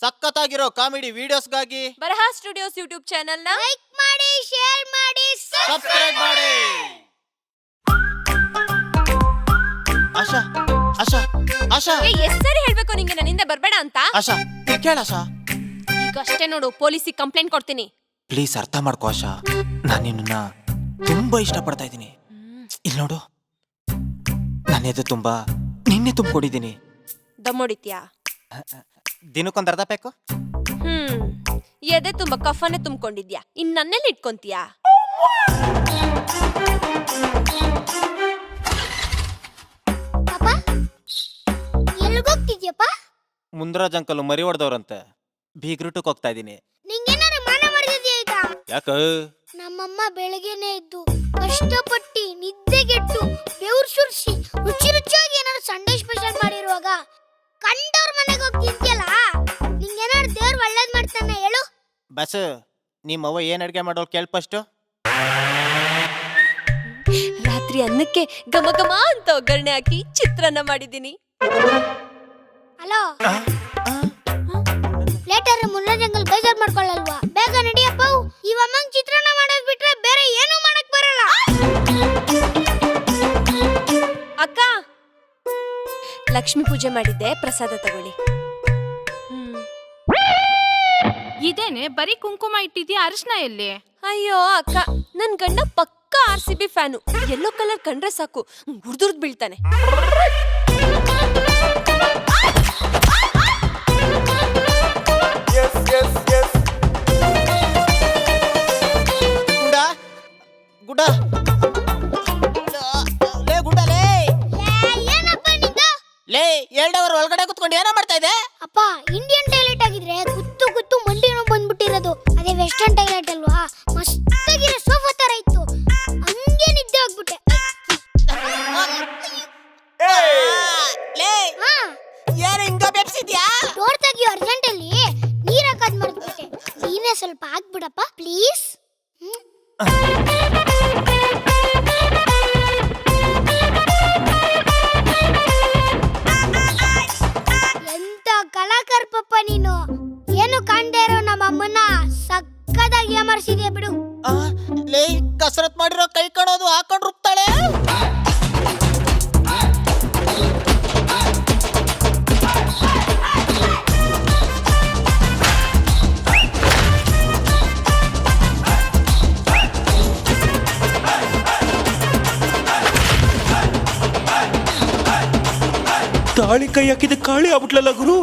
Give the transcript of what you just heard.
ಸಖತ್ತಾಗಿರೋ comedy ವಿಡಿಯೋಸ್ಗಾಗಿ ಬರಹ studios YouTube channel ನ like ಮಾಡಿ, ಶೇರ್ ಮಾಡಿ, ಸಬ್ಸ್ಕ್ರೈಬ್ ಮಾಡಿ. ಆಶಾ ಆಶಾ ಆಶಾ ಎಷ್ಟ್ ಸರಿ ಹೇಳ್ಬೇಕು ನಿಂಗೆ ನನ್ನಿಂದ ಬರ್ಬೇಡ ಅಂತ? ಆಶಾ ಕೇಳ ಆಶಾ, ಈಗ ಅಷ್ಟೇ ನೋಡು, ಪೊಲೀಸಿಗೆ ಕಂಪ್ಲೇಂಟ್ ಕೊಡ್ತೀನಿ. ಪ್ಲೀಸ್ ಅರ್ಥ ಮಾಡ್ಕೋ ಆಶಾ, ನಾನು ನಿನ್ನ ತುಂಬಾ ಇಷ್ಟಪಡ್ತಾ ಇದ್ದೀನಿ. ಇಲ್ಲಿ ನೋಡು, ನನ್ನ ಎದೆ ತುಂಬಾ ನಿನ್ನೆ ತುಂಬಿಕೊಂಡಿದ್ದೀನಿ. ದಮ್ಮೊಡಿತ್ಯಾ? ದಿನಕ್ಕೊಂದು ಅರ್ಧ ಬೇಕು. ಎದೆ ತುಂಬಾ ಕಫನೇ ತುಂಬಿಕೊಂಡಿದ್ಯಾ, ಇನ್ ನನ್ನೆಲ್ಲಿ ಇಟ್ಕೊಂತೀಯಾ? ಪಾಪ ಎಲ್ಲಿಗೋಗ್ತಿದ್ಯಪ್ಪ? ಮುಂದ್ರಾಜ್ ಅಂಕಲ್ ಮರಿ ಹೊಡೆದವ್ರಂತೆ, ಬೀಗ್ರೂಟಕ್ಕೆ ಹೋಗ್ತಾ ಇದ್ದೀನಿ. ನಿಂಗೇನಾರು ಮಾನ ಮರ್ಯಾದೆ ಆಯ್ತಾ? ಯಾಕ? ನಮ್ಮಮ್ಮ ಬೆಳಗ್ಗೆನೆ ಇದ್ದು ಕಷ್ಟಪಟ್ಟು ನಿದ್ದೆಗೆಟ್ಟು ಬೆವ್ರು ಸುರಿಸಿ ರುಚಿ ರುಚಿಯಾಗಿ ಏನಾದ್ರು ಸಂಡೇ ಸ್ಪೆಷಲ್ ಮಾಡಿರುವಾಗ ಕಂಡವ್ರ ಮನೆಗೆ ಹೋಗಿ ತಿಂತಿಯಲ್ಲ, ನಿಂಗೇನಾದ್ರು ದೇವ್ರು ಒಳ್ಳೇದ್ ಮಾಡ್ತಾನೆ ಹೇಳು? ಬಸ್, ನಿಮ್ಮವ್ವ ಏನ್ ಅಡ್ಗೆ ಮಾಡೋಳು ಕೇಳ್ ಫಸ್ಟ್. ರಾತ್ರಿ ಅನ್ನಕ್ಕೆ ಘಮ ಘಮ ಅಂತ ಒಗ್ಗರಣೆ ಹಾಕಿ ಚಿತ್ರಾನ್ನ ಮಾಡಿದ್ದೀನಿ. ಹಲೋ, ಲೇಟರ್ ಮುನ್ನಜಂಗಲ್ ಬೇಜಾರ್ ಮಾಡ್ಕೊಳ್ಳಲ್ವಾ? ಬೇಗ ನಡಿಯಪ್ಪ. ಇವಮ್ಮಂಗ್ ಚಿತ್ರಾನ್ನ ಮಾಡೋದ್ ಬಿಟ್ರೆ ಬೇರೆ ಏನು ಮಾಡಕ್ ಬರಲ್ಲ. ಅಕ್ಕ, ಲಕ್ಷ್ಮಿ ಪೂಜೆ ಮಾಡಿದ್ದೆ, ಪ್ರಸಾದ ತಗೊಳ್ಳಿ. ಇದೇನೆ ಬರೀ ಕುಂಕುಮ ಇಟ್ಟಿದ್ಯಾ, ಅರಿಶಿನ ಎಲ್ಲಿ? ಅಯ್ಯೋ ಅಕ್ಕ, ನನ್ ಗಂಡ ಪಕ್ಕ RCB ಫ್ಯಾನು. ಯೆಲ್ಲೋ ಕಲರ್ ಕಂಡ್ರೆ ಸಾಕು ಹುಡ್ದುರ್ದ್ ಬೀಳ್ತಾನೆ. ಗುಡ ಲೇ ಗುಡ ಲೇ ಏನಪ್ಪ ನಿಂದು? ಲೇ 2 ಅವರ್ ಒಳಗಡೆ ಕುತ್ಕೊಂಡು ಏನೋ ಮಾಡ್ತಾ ಇದೆ? ಅಪ್ಪ, ಇಂಡಿಯನ್ ಟಾಯ್ಲೆಟ್ ಆಗಿದ್ರೆ ಗುತ್ತು ಮಂಡಿ ನೋವು ಬಂದ್ಬಿಟ್ಟಿರೋದು. ಅದೇ ವೆಸ್ಟರ್ನ್ ಟಾಯ್ಲೆಟ್ ಅಲ್ವಾ, ಮಸ್ತಾಗಿರೋ ಸೋಫಾ ತರ ಇತ್ತು. ಹಂಗೆ ನಿದ್ದೆ ಹೋಗ್ಬಿಟ್ಟೆ. ಲೇ ಹಾ, ಯಾರು ಹಿಂಗ ಬೆಪ್ಸಿದ್ಯಾ? ಡೋರ್ ತೆಗಿಯೋ ಅರ್ಜೆಂಟ್ ಅಲ್ಲಿ ನೀರ್ ಹಾಕೋದ್ ಮರ್ತ್ಬಿಟ್ಟೆ. ನೀನೇ ಸ್ವಲ್ಪ ಹಾಕ್ಬಿಡಪ್ಪ ಪ್ಲೀಸ್. ಎಂತ ಕಲಾಕಾರ ಪಪ್ಪ ನೀನು. ಏನು ಕಾಣ್ದೇ ಇರೋ ನಮ್ಮ ಅಮ್ಮನ ಸಕ್ಕದಾಗಿ ಅಮರ್ಸಿದ್ಯಾ ಬಿಡು. ಲೇ ಕಸರತ್ ಮಾಡಿರೋ ಕೈ ಕಾಣೋದು ಹಾಕೊಂಡು ರುಬ್ತಾಳೆ. ತಾಳಿ ಕೈ ಹಾಕಿದ ಕಾಳಿ ಆಗ್ಬಿಟ್ಲಲ್ಲ ಗುರು.